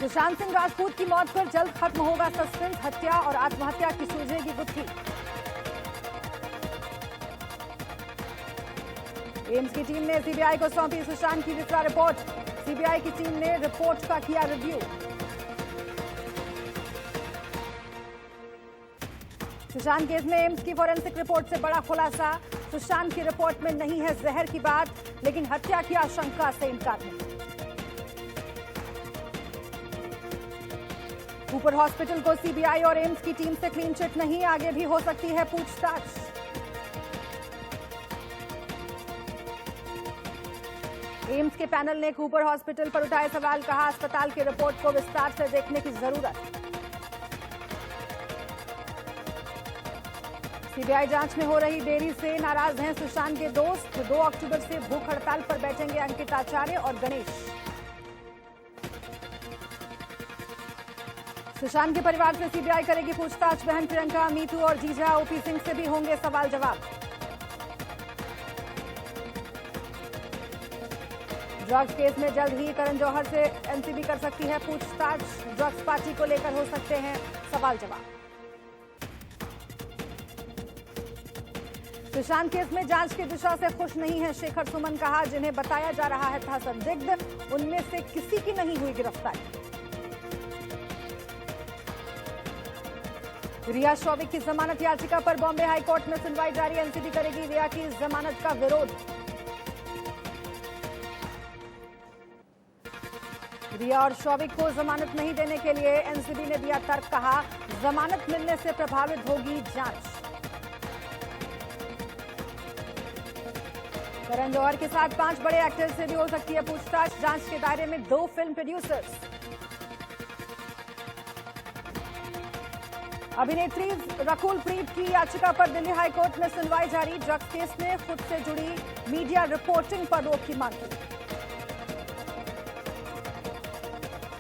सुशांत सिंह राजपूत की मौत पर जल्द खत्म होगा सस्पेंस, हत्या और आत्महत्या की सुलझेगी गुत्थी। एम्स की टीम ने सीबीआई को सौंपी सुशांत की विस्तार रिपोर्ट। सीबीआई की टीम ने रिपोर्ट का किया रिव्यू। सुशांत केस में एम्स की फॉरेंसिक रिपोर्ट से बड़ा खुलासा। सुशांत की रिपोर्ट में नहीं है जहर की बात, लेकिन हत्या की आशंका से इनकार नहीं। कूपर हॉस्पिटल को सीबीआई और एम्स की टीम से क्लीन चिट नहीं, आगे भी हो सकती है पूछताछ। एम्स के पैनल ने कूपर हॉस्पिटल पर उठाए सवाल, कहा अस्पताल की रिपोर्ट को विस्तार से देखने की जरूरत। सीबीआई जांच में हो रही देरी से नाराज हैं सुशांत के दोस्त। 2 अक्टूबर से भूख हड़ताल पर बैठेंगे अंकित आचार्य और गणेश। सुशांत के परिवार से सीबीआई करेगी पूछताछ। बहन प्रियंका, मीतू और जीजा ओपी सिंह से भी होंगे सवाल जवाब। ड्रग्स केस में जल्द ही करण जौहर से एनसीबी कर सकती है पूछताछ। ड्रग्स पार्टी को लेकर हो सकते हैं सवाल जवाब। सुशांत केस में जांच की दिशा से खुश नहीं है शेखर सुमन, कहा जिन्हें बताया जा रहा है था संदिग्ध, उनमें से किसी की नहीं हुई गिरफ्तारी। रिया शौविक की जमानत याचिका पर बॉम्बे हाईकोर्ट में सुनवाई जारी। एनसीबी करेगी रिया की जमानत का विरोध। रिया और शौविक को जमानत नहीं देने के लिए एनसीबी ने दिया तर्क, कहा जमानत मिलने से प्रभावित होगी जांच। करण जौहर के साथ 5 बड़े एक्टर्स से भी हो सकती है पूछताछ। जांच के दायरे में 2 फिल्म प्रोड्यूसर्स। अभिनेत्री रकुल प्रीत की याचिका पर दिल्ली हाईकोर्ट में सुनवाई जारी। ड्रग्स केस में खुद से जुड़ी मीडिया रिपोर्टिंग पर रोक की मांग की।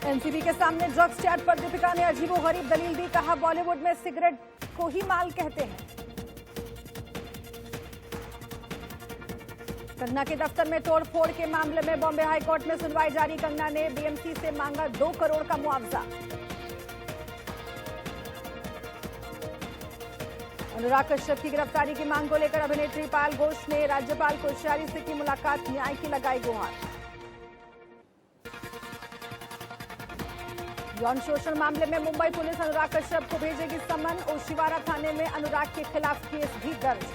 एनसीबी के सामने ड्रग्स चैट पर दीपिका ने अजीबोगरीब दलील दी, कहा बॉलीवुड में सिगरेट को ही माल कहते हैं। कंगना के दफ्तर में तोड़फोड़ के मामले में बॉम्बे हाईकोर्ट में सुनवाई जारी। कंगना ने बीएमसी से मांगा 2 करोड़ का मुआवजा। अनुराग कश्यप की गिरफ्तारी की मांग को लेकर अभिनेत्री पायल घोष ने राज्यपाल कोश्यारी से की मुलाकात, न्याय की लगाई गुहार। यौन शोषण मामले में मुंबई पुलिस अनुराग कश्यप को भेजेगी समन। ओशिवारा थाने में अनुराग के खिलाफ केस भी दर्ज।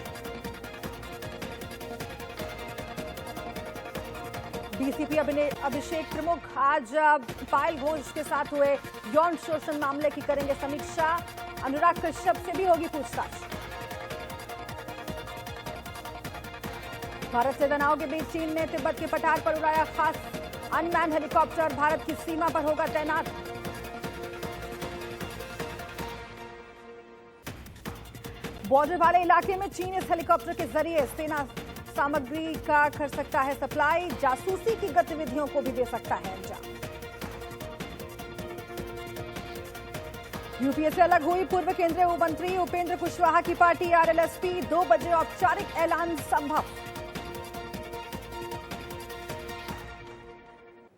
डीसीपी अभिषेक प्रमुख आज पायल घोष के साथ हुए यौन शोषण मामले की करेंगे समीक्षा। अनुराग कश्यप से भी होगी पूछताछ। भारत से तनाव के बीच चीन ने तिब्बत के पठार पर उड़ाया खास अनमैन्ड हेलीकॉप्टर। भारत की सीमा पर होगा तैनात। बॉर्डर वाले इलाके में चीन इस हेलीकॉप्टर के जरिए सेना सामग्री का कर सकता है सप्लाई। जासूसी की गतिविधियों को भी दे सकता है अंजाम। यूपीए से अलग हुई पूर्व केंद्रीय मंत्री उपेंद्र कुशवाहा की पार्टी आरएलएसपी। 2 बजे औपचारिक ऐलान संभव।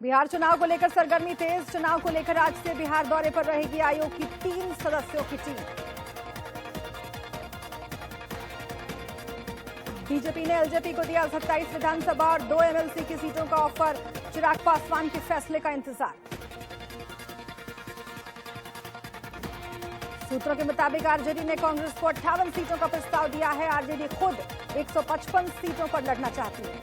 बिहार चुनाव को लेकर सरगर्मी तेज। चुनाव को लेकर आज से बिहार दौरे पर रहेगी आयोग की 3 सदस्यों की टीम। बीजेपी ने एलजेपी को दिया 27 विधानसभा और 2 एमएलसी की सीटों का ऑफर। चिराग पासवान के फैसले का इंतजार। सूत्रों के मुताबिक आरजेडी ने कांग्रेस को 58 सीटों का प्रस्ताव दिया है। आरजेडी खुद 155 सीटों पर लड़ना चाहती है।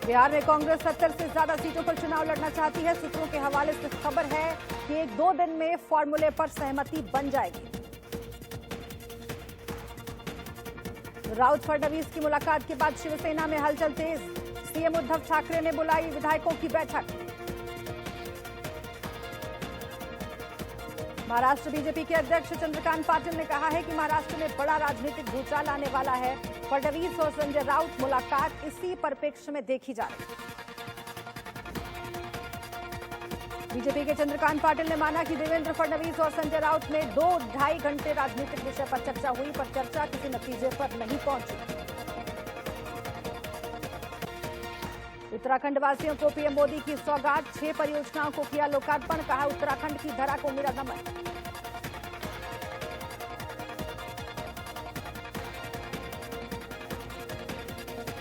बिहार में कांग्रेस 70 से ज्यादा सीटों पर चुनाव लड़ना चाहती है। सूत्रों के हवाले से खबर है कि 1-2 दिन में फॉर्मूले पर सहमति बन जाएगी। राउत फडणवीस की मुलाकात के बाद शिवसेना में हलचल तेज। सीएम उद्धव ठाकरे ने बुलाई विधायकों की बैठक। महाराष्ट्र बीजेपी के अध्यक्ष चंद्रकांत पाटिल ने कहा है कि महाराष्ट्र में बड़ा राजनीतिक भूचाल आने वाला है। फडणवीस और संजय राउत मुलाकात इसी परिप्रेक्ष्य में देखी जा रही है। बीजेपी के चंद्रकांत पाटिल ने माना कि देवेंद्र फडणवीस और संजय राउत में 2-2.5 घंटे राजनीतिक विषय पर चर्चा हुई, पर चर्चा किसी नतीजे पर नहीं पहुंची। उत्तराखंड वासियों को पीएम मोदी की सौगात, 6 परियोजनाओं को किया लोकार्पण, कहा उत्तराखंड की धरा को मेरा नमन।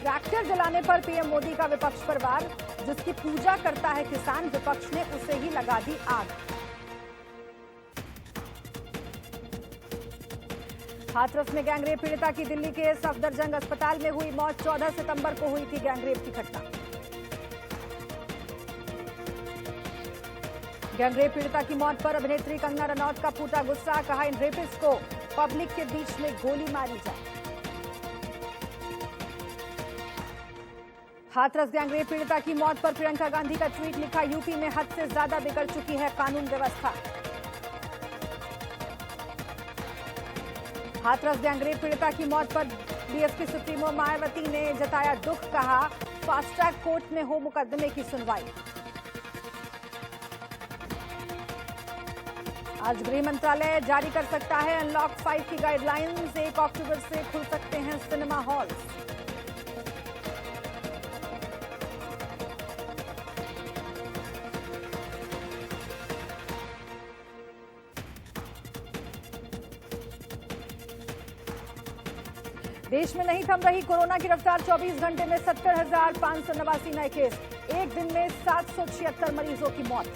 ट्रैक्टर जलाने पर पीएम मोदी का विपक्ष पर वार, जिसकी पूजा करता है किसान, विपक्ष ने उसे ही लगा दी आग। हाथरस में गैंगरेप पीड़िता की दिल्ली के सफदरजंग अस्पताल में हुई मौत, 14 सितंबर को हुई थी गैंगरेप की घटना। गैंगरेप पीड़िता की मौत पर अभिनेत्री कंगना रनौत का फूटा गुस्सा, कहा इन रेपिस्ट को पब्लिक के बीच में गोली मारी जाए। हाथरस गैंगरेप पीड़िता की मौत पर प्रियंका गांधी का ट्वीट, लिखा यूपी में हद से ज्यादा बिगड़ चुकी है कानून व्यवस्था। हाथरस गैंगरेप पीड़िता की मौत पर बीएसपी सुप्रीमो मायावती ने जताया दुख, कहा फास्ट ट्रैक कोर्ट में हो मुकदमे की सुनवाई। आज गृह मंत्रालय जारी कर सकता है अनलॉक 5 की गाइडलाइंस, 1 अक्टूबर से खुल सकते हैं सिनेमा हॉल। देश में नहीं थम रही कोरोना की रफ्तार, 24 घंटे में 70,589 नए केस, एक दिन में 776 मरीजों की मौत।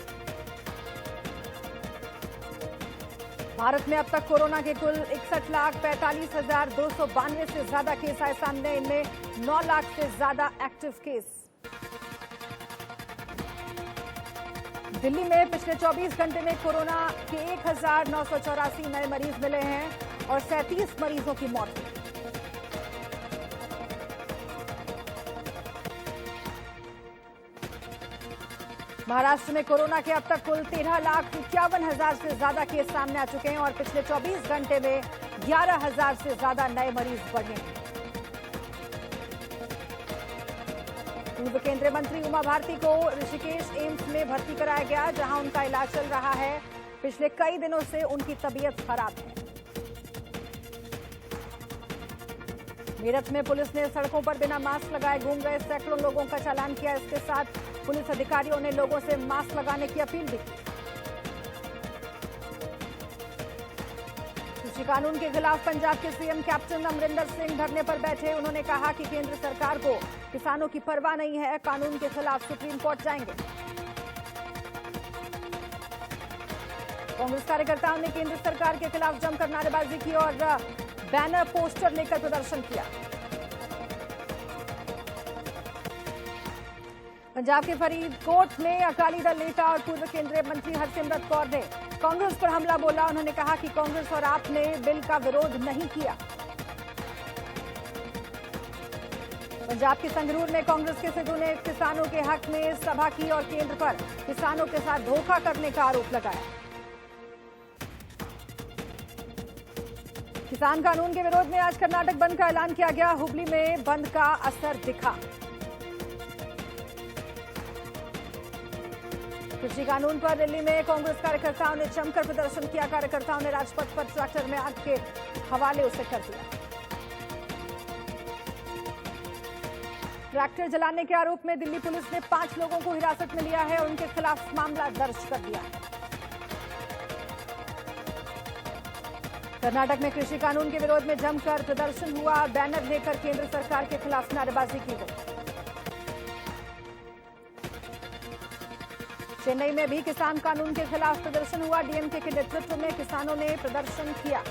भारत में अब तक कोरोना के कुल 61,45,292 से ज्यादा केस आए सामने, इनमें 9 लाख से ज्यादा एक्टिव केस। दिल्ली में पिछले 24 घंटे में कोरोना के 1,984 नए मरीज मिले हैं और 37 मरीजों की मौत हुई। महाराष्ट्र में कोरोना के अब तक कुल 13,51,000 से ज्यादा केस सामने आ चुके हैं और पिछले 24 घंटे में 11,000 से ज्यादा नए मरीज बढ़े हैं। पूर्व केंद्रीय मंत्री उमा भारती को ऋषिकेश एम्स में भर्ती कराया गया, जहां उनका इलाज चल रहा है। पिछले कई दिनों से उनकी तबीयत खराब है। मेरठ में पुलिस ने सड़कों पर बिना मास्क लगाए घूम रहे सैकड़ों लोगों का चालान किया। इसके साथ पुलिस अधिकारियों ने लोगों से मास्क लगाने की अपील भी की। कृषि कानून के खिलाफ पंजाब के सीएम कैप्टन अमरिंदर सिंह धरने पर बैठे। उन्होंने कहा कि केंद्र सरकार को किसानों की परवाह नहीं है, कानून के खिलाफ सुप्रीम कोर्ट जाएंगे। कांग्रेस कार्यकर्ताओं ने केंद्र सरकार के खिलाफ जमकर नारेबाजी की और बैनर पोस्टर लेकर प्रदर्शन किया। पंजाब के फरीदकोट में अकाली दल नेता और पूर्व केंद्रीय मंत्री हरसिमरत कौर ने कांग्रेस पर हमला बोला। उन्होंने कहा कि कांग्रेस और आप ने बिल का विरोध नहीं किया। पंजाब के संगरूर में कांग्रेस के सिद्धू ने किसानों के हक में सभा की और केंद्र पर किसानों के साथ धोखा करने का आरोप लगाया। किसान कानून के विरोध में आज कर्नाटक बंद का ऐलान किया गया। हुबली में बंद का असर दिखा। कृषि कानून पर दिल्ली में कांग्रेस कार्यकर्ताओं ने जमकर प्रदर्शन किया। कार्यकर्ताओं ने राजपथ पर ट्रैक्टर में आग के हवाले उसे कर दिया। ट्रैक्टर जलाने के आरोप में दिल्ली पुलिस ने 5 लोगों को हिरासत में लिया है और उनके खिलाफ मामला दर्ज कर दिया है। कर्नाटक में कृषि कानून के विरोध में जमकर प्रदर्शन हुआ। बैनर लेकर केंद्र सरकार के खिलाफ नारेबाजी की गई। चेन्नई में भी किसान कानून के खिलाफ प्रदर्शन हुआ। डीएमके के नेतृत्व में किसानों ने प्रदर्शन किया।